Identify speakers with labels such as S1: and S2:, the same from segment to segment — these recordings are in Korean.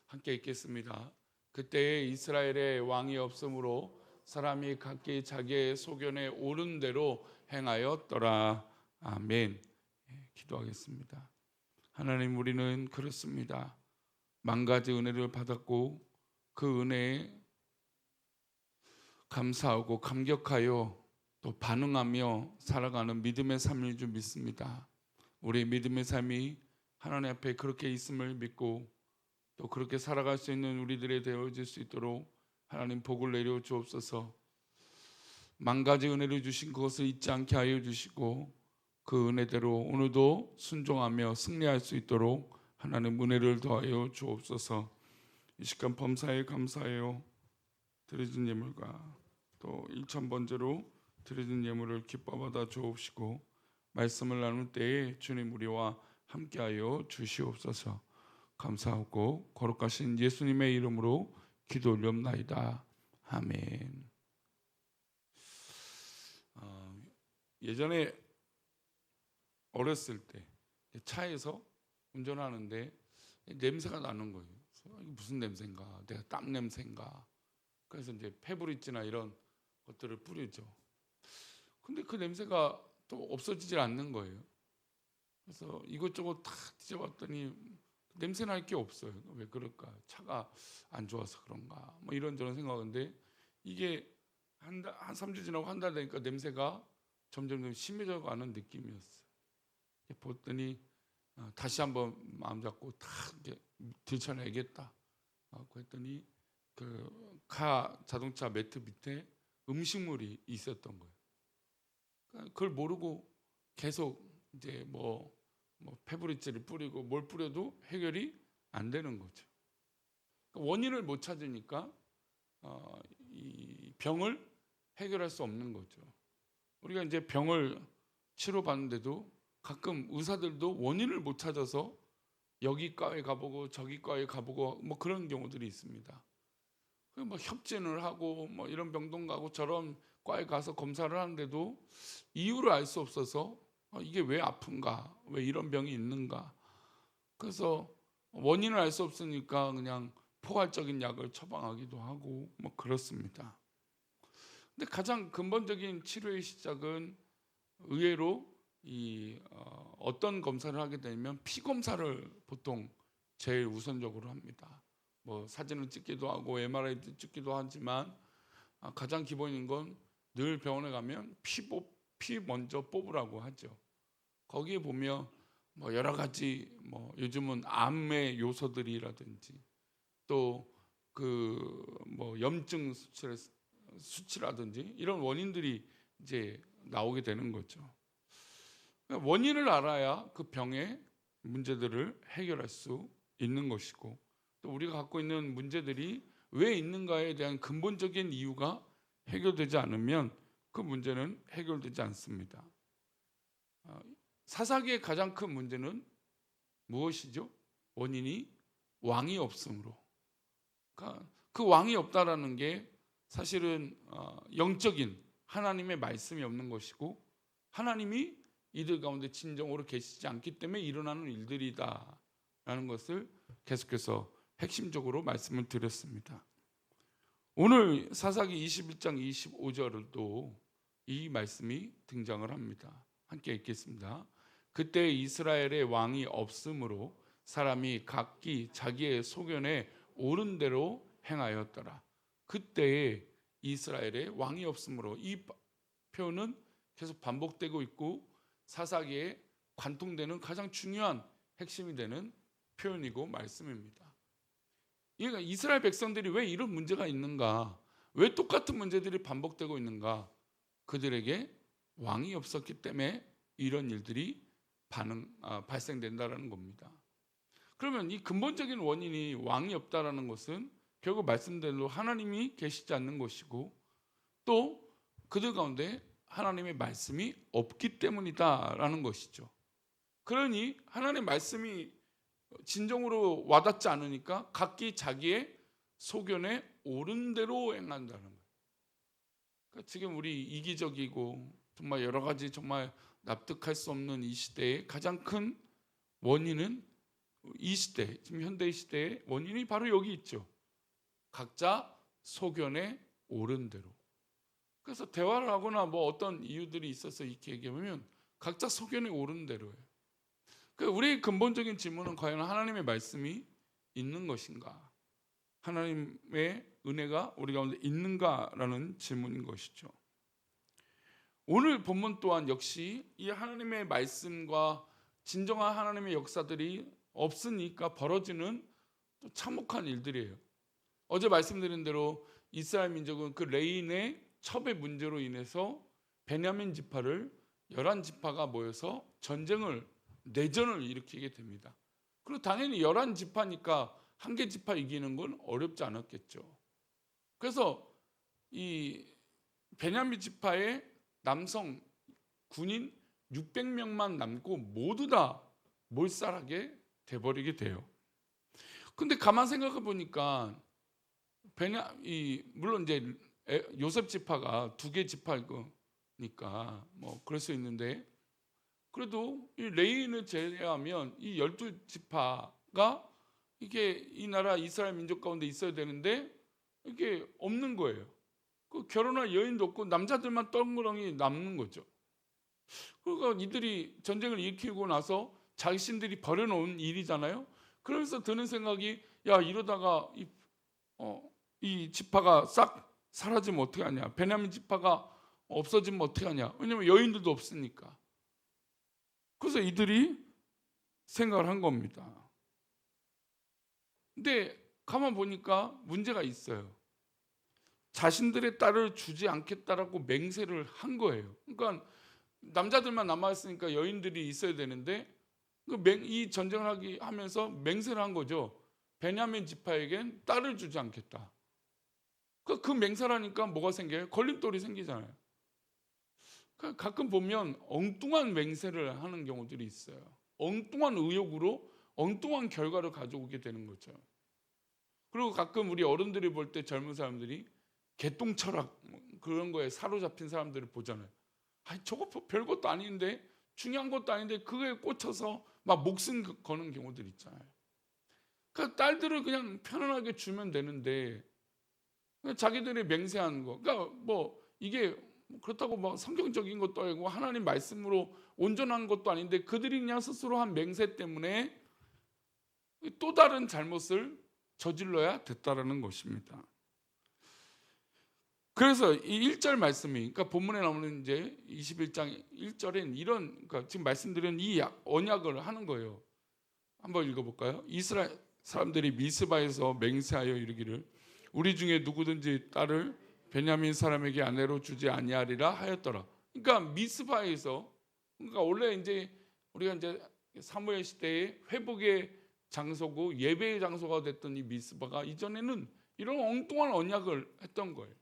S1: 함께 읽겠습니다. 그때에 이스라엘의 왕이 없으므로 사람이 각기 자기의 소견에 옳은 대로 행하였더라. 아멘. 기도하겠습니다. 하나님, 우리는 그렇습니다. 만 가지 은혜를 받았고 그 은혜에 감사하고 감격하여 또 반응하며 살아가는 믿음의 삶인 줄 믿습니다. 우리의 믿음의 삶이 하나님 앞에 그렇게 있음을 믿고 또 그렇게 살아갈 수 있는 우리들이 되어질 수 있도록 하나님 복을 내려 주옵소서. 만 가지 은혜를 주신 그것을 잊지 않게 하여 주시고 그 은혜대로 오늘도 순종하며 승리할 수 있도록 하나님 은혜를 더하여 주옵소서. 이 시간 범사에 감사해요. 드려진 예물과 또 일천번제로 드려진 예물을 기뻐 받아 주옵시고 말씀을 나눌 때에 주님 우리와 함께하여 주시옵소서. 감사하고 거룩하신 예수님의 이름으로 기도 올렵나이다. 아멘. 예전에 어렸을 때 차에서 운전하는데 냄새가 나는 거예요. 이게 무슨 냄새인가? 내가 땀 냄새인가? 그래서 이제 페브리즈나 이런 것들을 뿌리죠. 근데 그 냄새가 또 없어지질 않는 거예요. 그래서 이것저것 다 뒤져봤더니 냄새 날 게 없어요. 왜 그럴까? 차가 안 좋아서 그런가? 뭐 이런저런 생각하는데 이게 한 3주 지나고 한 달 되니까 냄새가 점점 심해져 가는 느낌이었어요. 보더니 다시 한번 마음 잡고 다 이렇게 들춰내야겠다. 그랬더니 그 자동차 매트 밑에 음식물이 있었던 거예요. 그걸 모르고 계속 이제 뭐 페브리즈를 뿌리고 뭘 뿌려도 해결이 안 되는 거죠. 원인을 못 찾으니까 이 병을 해결할 수 없는 거죠. 우리가 이제 병을 치료받는데도 가끔 의사들도 원인을 못 찾아서 여기 과에 가보고 저기 과에 가보고 뭐 그런 경우들이 있습니다. 뭐 협진을 하고 뭐 이런 병동 가고 저런 과에 가서 검사를 하는데도 이유를 알 수 없어서 이게 왜 아픈가, 왜 이런 병이 있는가. 그래서 원인을 알 수 없으니까 그냥 포괄적인 약을 처방하기도 하고 뭐 그렇습니다. 근데 가장 근본적인 치료의 시작은 의외로 어떤 검사를 하게 되면 피 검사를 보통 제일 우선적으로 합니다. 뭐 사진을 찍기도 하고 MRI도 찍기도 하지만 가장 기본인 건 늘 병원에 가면 피 먼저 뽑으라고 하죠. 거기에 보면 뭐 여러 가지 뭐 요즘은 암의 요소들이라든지 또 그 뭐 염증 수치라든지 이런 원인들이 이제 나오게 되는 거죠. 원인을 알아야 그 병의 문제들을 해결할 수 있는 것이고 또 우리가 갖고 있는 문제들이 왜 있는가에 대한 근본적인 이유가 해결되지 않으면 그 문제는 해결되지 않습니다. 사사기의 가장 큰 문제는 무엇이죠? 원인이 왕이 없으므로. 그러니까 그 왕이 없다라는 게 사실은 영적인 하나님의 말씀이 없는 것이고 하나님이 이들 가운데 진정으로 계시지 않기 때문에 일어나는 일들이다라는 것을 계속해서 핵심적으로 말씀을 드렸습니다. 오늘 사사기 21장 25절도 이 말씀이 등장을 합니다. 함께 읽겠습니다. 그때 이스라엘의 왕이 없으므로 사람이 각기 자기의 소견에 옳은 대로 행하였더라. 그때에 이스라엘의 왕이 없으므로, 이 표현은 계속 반복되고 있고 사사기에 관통되는 가장 중요한 핵심이 되는 표현이고 말씀입니다. 그러니까 이스라엘 백성들이 왜 이런 문제가 있는가, 왜 똑같은 문제들이 반복되고 있는가, 그들에게 왕이 없었기 때문에 이런 일들이 발생된다는 겁니다. 그러면 이 근본적인 원인이 왕이 없다라는 것은 결국 말씀대로 하나님이 계시지 않는 것이고 또 그들 가운데 하나님의 말씀이 없기 때문이다라는 것이죠. 그러니 하나님의 말씀이 진정으로 와닿지 않으니까 각기 자기의 소견에 옳은 대로 행한다는 거예요. 그러니까 지금 우리 이기적이고 정말 여러 가지 정말 납득할 수 없는 이 시대의 가장 큰 원인은 이 시대, 지금 현대 시대의 원인이 바로 여기 있죠. 각자 소견에 옳은 대로. 그래서 대화를 하거나 뭐 어떤 이유들이 있어서 이렇게 얘기하면 각자 소견에 옳은 대로예요. 우리의 근본적인 질문은 과연 하나님의 말씀이 있는 것인가? 하나님의 은혜가 우리 가운데 있는가라는 질문인 것이죠. 오늘 본문 또한 역시 이 하나님의 말씀과 진정한 하나님의 역사들이 없으니까 벌어지는 또 참혹한 일들이에요. 어제 말씀드린 대로 이스라엘 민족은 그 레인의 첩의 문제로 인해서 베냐민 지파를 11지파가 모여서 내전을 일으키게 됩니다. 그리고 당연히 11지파니까 한 개 지파 이기는 건 어렵지 않았겠죠. 그래서 이 베냐민 지파의 남성 군인 600명만 남고 모두 다 몰살하게 돼버리게 돼요. 근데 가만 생각해 보니까 물론 이제 요셉 지파가 2개 지파니까 뭐 그럴 수 있는데, 그래도 이 레인을 제외하면 이 12지파가 이게 이 나라 이스라엘 민족 가운데 있어야 되는데 이게 없는 거예요. 그 결혼할 여인도 없고 남자들만 덩그러니 남는 거죠. 그러니까 이들이 전쟁을 일으키고 나서 자신들이 벌여놓은 일이잖아요. 그러면서 드는 생각이, 야, 이러다가 이 지파가 싹 사라지면 어떻게 하냐, 베냐민 지파가 없어지면 어떻게 하냐. 왜냐면 여인들도 없으니까. 그래서 이들이 생각을 한 겁니다. 근데 가만 보니까 문제가 있어요. 자신들의 딸을 주지 않겠다라고 맹세를 한 거예요. 그러니까 남자들만 남아있으니까 여인들이 있어야 되는데 이 전쟁을 하면서 맹세를 한 거죠. 베냐민 지파에겐 딸을 주지 않겠다. 그 맹세를 하니까 뭐가 생겨요? 걸림돌이 생기잖아요. 가끔 보면 엉뚱한 맹세를 하는 경우들이 있어요. 엉뚱한 의욕으로 엉뚱한 결과를 가져오게 되는 거죠. 그리고 가끔 우리 어른들이 볼 때 젊은 사람들이 개똥 철학 그런 거에 사로잡힌 사람들을 보잖아요. 저거 별것도 아닌데, 중요한 것도 아닌데 그거에 꽂혀서 막 목숨 거는 경우들 있잖아요. 그러니까 딸들을 그냥 편안하게 주면 되는데 자기들이 맹세하는 거. 그러니까 뭐 이게 그렇다고 막 성경적인 것도 아니고 하나님 말씀으로 온전한 것도 아닌데 그들이 그냥 스스로 한 맹세 때문에 또 다른 잘못을 저질러야 됐다라는 것입니다. 그래서 이 1절 말씀이, 그러니까 본문에 나오는 이제 21장 1절엔 그러니까 지금 말씀드린 이 언약을 하는 거예요. 한번 읽어볼까요? 이스라엘 사람들이 미스바에서 맹세하여 이르기를 우리 중에 누구든지 딸을 베냐민 사람에게 아내로 주지 아니하리라 하였더라. 그러니까 미스바에서, 그러니까 원래 이제 우리가 이제 사무엘 시대의 회복의 장소고 예배의 장소가 됐던 이 미스바가 이전에는 이런 엉뚱한 언약을 했던 거예요.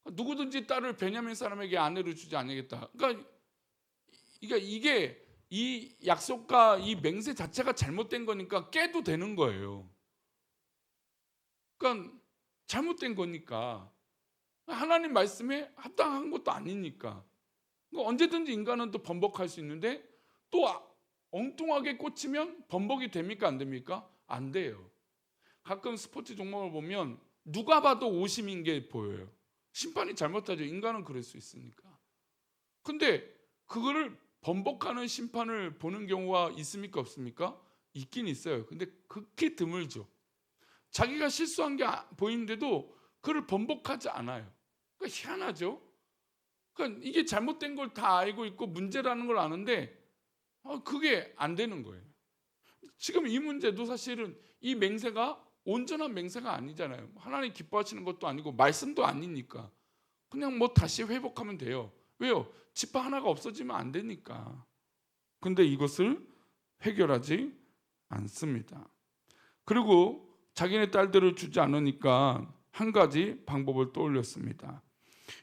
S1: 누구든지 딸을 베냐민 사람에게 아내로 주지 않겠다. 그러니까 이게 이 약속과 이 맹세 자체가 잘못된 거니까 깨도 되는 거예요. 그러니까 잘못된 거니까, 하나님 말씀에 합당한 것도 아니니까. 그러니까 언제든지 인간은 또 번복할 수 있는데 또 엉뚱하게 꽂히면 번복이 됩니까? 안 됩니까? 안 돼요. 가끔 스포츠 종목을 보면 누가 봐도 오심인 게 보여요. 심판이 잘못하죠. 인간은 그럴 수 있으니까. 근데 그거를 번복하는 심판을 보는 경우가 있습니까? 없습니까? 있긴 있어요. 근데 극히 드물죠. 자기가 실수한 게 보이는데도 그걸 번복하지 않아요. 그러니까 희한하죠. 그러니까 이게 잘못된 걸 다 알고 있고 문제라는 걸 아는데 그게 안 되는 거예요. 지금 이 문제도 사실은 이 맹세가 온전한 맹세가 아니잖아요. 하나님 기뻐하시는 것도 아니고 말씀도 아니니까 그냥 뭐 다시 회복하면 돼요. 왜요? 지파 하나가 없어지면 안 되니까. 근데 이것을 해결하지 않습니다. 그리고 자기네 딸들을 주지 않으니까 한 가지 방법을 떠올렸습니다.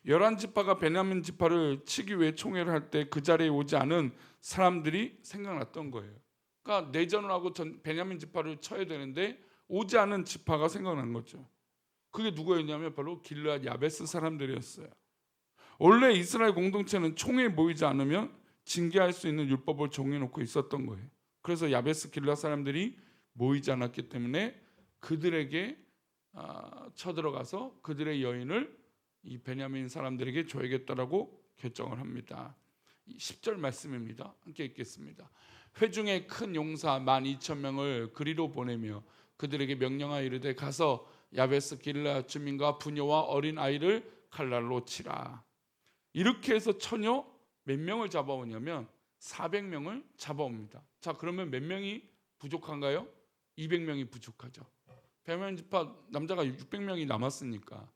S1: 11지파가 베냐민 지파를 치기 위해 총회를 할 때 그 자리에 오지 않은 사람들이 생각났던 거예요. 그러니까 내전을 하고 베냐민 지파를 쳐야 되는데 오지 않은 지파가 생각난 거죠. 그게 누구였냐면 바로 길르앗 야베스 사람들이었어요. 원래 이스라엘 공동체는 총회에 모이지 않으면 징계할 수 있는 율법을 정해놓고 있었던 거예요. 그래서 야베스 길라 사람들이 모이지 않았기 때문에 그들에게 쳐들어가서 그들의 여인을 이 베냐민 사람들에게 줘야겠다라고 결정을 합니다. 10절 말씀입니다. 함께 읽겠습니다. 회중의 큰 용사 12,000명을 그리로 보내며 그들에게 명령하여 이르되 가서 야베스 길라 주민과 부녀와 어린 아이를 칼날로 치라. 이렇게 해서 처녀 몇 명을 잡아오냐면 400명을 잡아옵니다. 자, 그러면 몇 명이 부족한가요? 200명이 부족하죠. 베냐민 지파 남자가 600명이 남았으니까.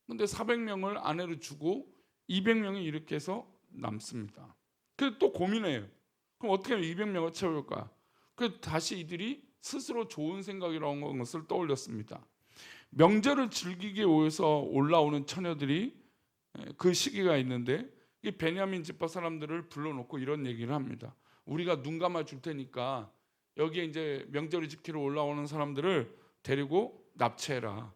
S1: 근데 400명을 아내로 주고 200명이 이렇게 해서 남습니다. 그래서 또 고민해요. 그럼 어떻게 하면 200명을 채울까? 그래서 다시 이들이 스스로 좋은 생각이라는 것을 떠올렸습니다. 명절을 즐기기 위해서 올라오는 처녀들이 그 시기가 있는데 이 베냐민 지파 사람들을 불러놓고 이런 얘기를 합니다. 우리가 눈 감아 줄 테니까 여기에 이제 명절을 지키러 올라오는 사람들을 데리고 납치해라.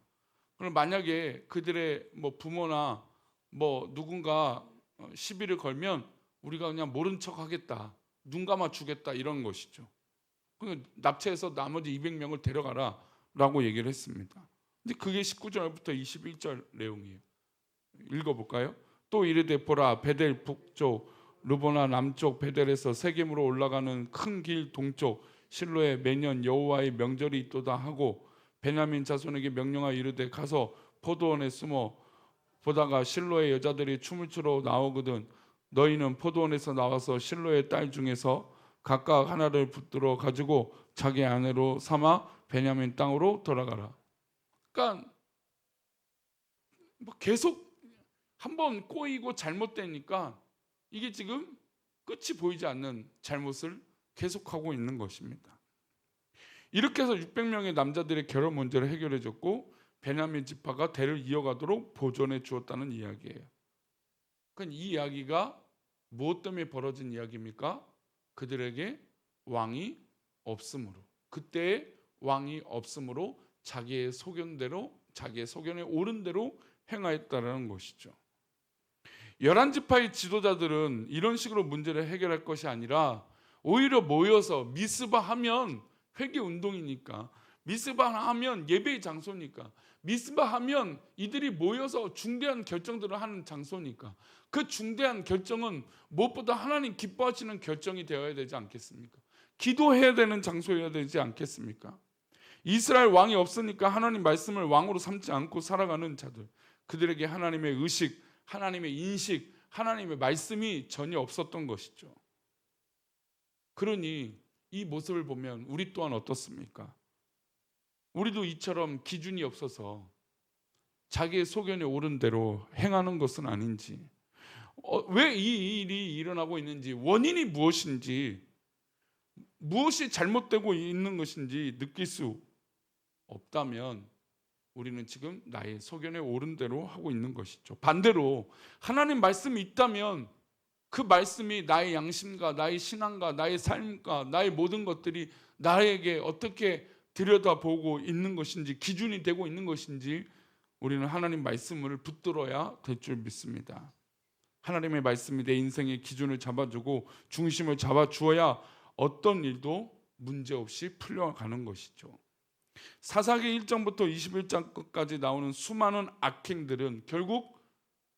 S1: 그럼 만약에 그들의 뭐 부모나 뭐 누군가 시비를 걸면 우리가 그냥 모른 척 하겠다. 눈 감아 주겠다 이런 것이죠. 그러니까 납치해서 나머지 200명을 데려가라 라고 얘기를 했습니다. 근데 그게 19절부터 21절 내용이에요. 읽어볼까요? 또 이르되 보라 베델 북쪽 르보나 남쪽 베델에서 세겜으로 올라가는 큰 길 동쪽 실로에 매년 여호와의 명절이 있도다 하고 베냐민 자손에게 명령하여 이르되 가서 포도원에 숨어 보다가 실로의 여자들이 춤을 추러 나오거든 너희는 포도원에서 나와서 실로의 딸 중에서 각각 하나를 붙들어 가지고 자기 아내로 삼아 베냐민 땅으로 돌아가라. 그러니까 뭐 계속 한번 꼬이고 잘못되니까 이게 지금 끝이 보이지 않는 잘못을 계속하고 있는 것입니다. 이렇게 해서 600명의 남자들의 결혼 문제를 해결해 줬고 베냐민 지파가 대를 이어가도록 보존해 주었다는 이야기예요. 그러니까 이 이야기가 무엇 때문에 벌어진 이야기입니까? 그들에게 왕이 없으므로, 그때의 왕이 없으므로 자기의 소견대로, 자기의 소견에 옳은 대로 행하였다는 것이죠. 11지파의 지도자들은 이런 식으로 문제를 해결할 것이 아니라 오히려 모여서 미스바 하면 회개 운동이니까, 미스바 하면 예배의 장소니까, 미스바 하면 이들이 모여서 중대한 결정들을 하는 장소니까 그 중대한 결정은 무엇보다 하나님 기뻐하시는 결정이 되어야 되지 않겠습니까? 기도해야 되는 장소여야 되지 않겠습니까? 이스라엘 왕이 없으니까 하나님 말씀을 왕으로 삼지 않고 살아가는 자들, 그들에게 하나님의 의식, 하나님의 인식, 하나님의 말씀이 전혀 없었던 것이죠. 그러니 이 모습을 보면 우리 또한 어떻습니까? 우리도 이처럼 기준이 없어서 자기의 소견에 옳은 대로 행하는 것은 아닌지, 왜 이 일이 일어나고 있는지, 원인이 무엇인지, 무엇이 잘못되고 있는 것인지 느낄 수 없다면 우리는 지금 나의 소견에 옳은 대로 하고 있는 것이죠. 반대로 하나님 말씀이 있다면 그 말씀이 나의 양심과 나의 신앙과 나의 삶과 나의 모든 것들이 나에게 어떻게 들여다보고 있는 것인지, 기준이 되고 있는 것인지 우리는 하나님 말씀을 붙들어야 될 줄 믿습니다. 하나님의 말씀이 내 인생의 기준을 잡아주고 중심을 잡아주어야 어떤 일도 문제없이 풀려가는 것이죠. 사사기 1장부터 21장까지 나오는 수많은 악행들은 결국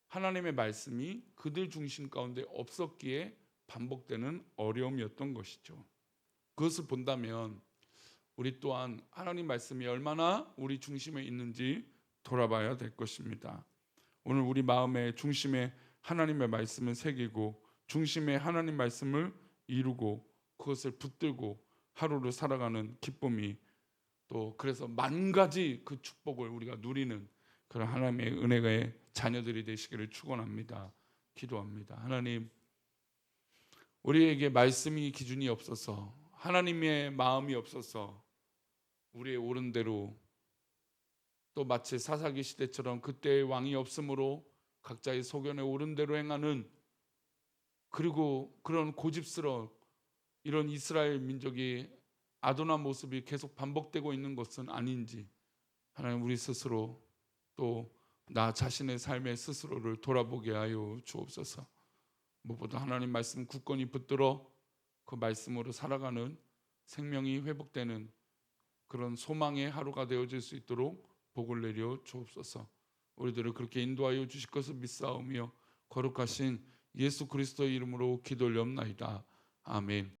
S1: 하나님의 말씀이 그들 중심 가운데 없었기에 반복되는 어려움이었던 것이죠. 그것을 본다면 우리 또한 하나님 말씀이 얼마나 우리 중심에 있는지 돌아봐야 될 것입니다. 오늘 우리 마음의 중심에 하나님의 말씀을 새기고 중심에 하나님 말씀을 이루고 그것을 붙들고 하루를 살아가는 기쁨이, 또 그래서 만 가지 그 축복을 우리가 누리는 그런 하나님의 은혜의 자녀들이 되시기를 축원합니다. 기도합니다. 하나님, 우리에게 말씀이 기준이 없어서, 하나님의 마음이 없어서 우리의 옳은 대로, 또 마치 사사기 시대처럼 그때의 왕이 없으므로 각자의 소견에 옳은 대로 행하는, 그리고 그런 고집스러운 이런 이스라엘 민족이 아도난 모습이 계속 반복되고 있는 것은 아닌지, 하나님 우리 스스로 또 나 자신의 삶의 스스로를 돌아보게 하여 주옵소서. 무엇보다 하나님 말씀 굳건히 붙들어 그 말씀으로 살아가는 생명이 회복되는 그런 소망의 하루가 되어질 수 있도록 복을 내려 주옵소서. 우리들을 그렇게 인도하여 주실 것을 믿사오며 거룩하신 예수 그리스도의 이름으로 기도 올리옵나이다. 아멘.